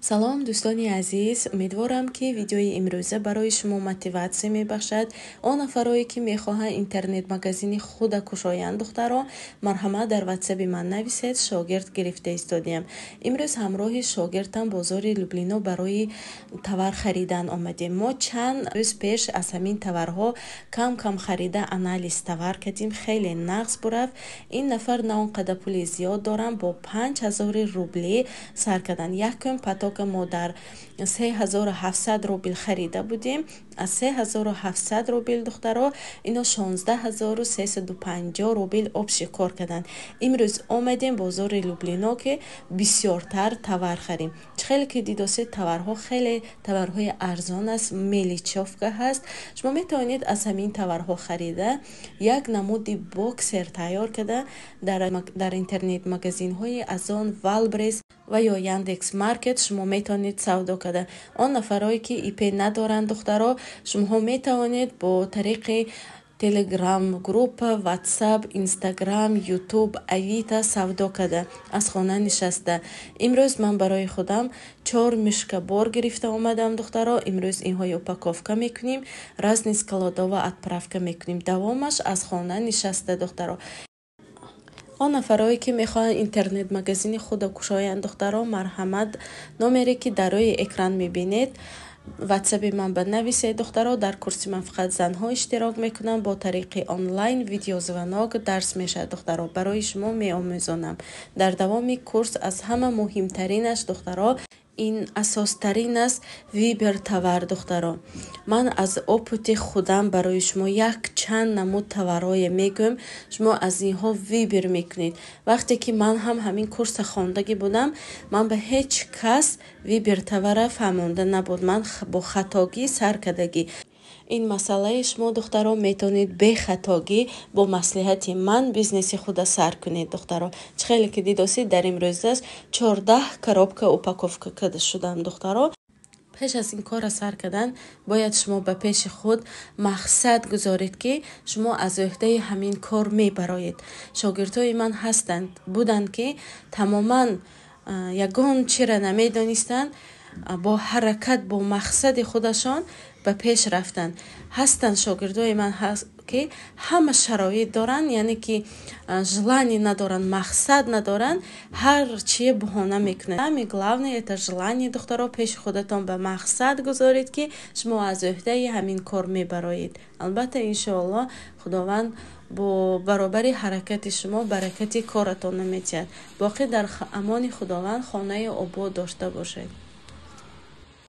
салом дӯстони азиз, умедворам ки видеои имрӯза барои шумо мотиватсия мебахшад. он нафарое ки мехоҳанд интернет магазини худа кушоянд духтаро, марҳамат дар ватсаби ман нависед, шогирд гирифта истодиям. имрӯз ҳамроҳи шогирдам бозори Люблино барои товар харидан омадем. мо чанд рӯз пеш аз ҳамин товарҳо кам харида анализ товар кардем, хеле нағз бурафт. ин нафар на он қадар пули зиёд дорам, бо 5000 рубли сар кардан. якум патока мо дар 3700 рубл харида будем. аз 3700 рубл духтаро ино 16350 рубл обшикор карданд. имрӯз омадем бозори Люблино ки бисёртар товар харим. хеле ки дидосе товарҳо хеле товарҳои арзон аст, меличовка ҳаст. шумо метавонед аз ҳамин товарҳо харида як намуди боксер тайёр карда дар интернет магазинҳои азон Валбрес ва ё Яндекс Маркет шумо метавонед савдо карда. он нафарое ки ИП надоранд духтаро, шумо метавонед бо тариқи Телеграм группа, ватсап, инстаграм, ютуб, авито савдо карда аз хона нишаста. имрӯз ман барои худам 4 мишка бор гирифта омадам духтаро. имрӯз инҳои упаковка мекунем, разни складова отправка мекунем. давомаш аз хона нишаста духтаро. он нафарое ки мехоҳанд интернет магазини худа кушоянд духтаро, марҳамат номере ки дар рӯи экран мебинед ватсаби ман банависед духтаро. дар курси ман фақат занҳо иштирок мекунам, бо тариқи онлайн видеозвонок дарс мешавад духтаро. барои шумо меомӯзонам. дар давоми курс аз ҳама муҳимтаринаш духтаро ин асостарин аст, вибер товар духтаро. ман аз опути худам барои шумо як чанд намуд товарое мегӯям, шумо аз инҳо вибер мекунед. вақте ки ман ҳам ҳамин курса хондагӣ будам, ман ба ҳеҷ кас вибер товара фаҳмонда набуд, ман бо хатогӣ сар кардагӣ. ин масъалаи шумо духтаро метавонед бехатогӣ бо маслиҳати ман бизнеси худа сар кунед духтаро. хеле ки дидосед дар имрӯзаш 14 коробка упаковка карда шудам духтаро. пеш аз ин кора сар кардан бояд шумо ба пеши худ мақсад гузоред ки шумо аз ӯҳдаи ҳамин кор мебароед. шогирдҳои ман ҳастанд буданд ки тамоман ягон чира намедонистанд, бо ҳаракат бо мақсади худашон ба пеш рафтанд. ҳастанд шогирдои ман ҳаст ки ҳама шароит доранд, яъне ки желание надоранд, мақсад надоранд, ҳар чие баҳона мекунанд. Самое главное это желание духтаро, пеши худатон ба мақсад гузоред ки шумо аз ӯҳдаи ҳамин кор мебароед. албатта иншоаллоҳ худованд бо баробари ҳаракати шумо баракати коратон намедиҳад. боқӣ дар амони худованд хонаи обод дошта бошед.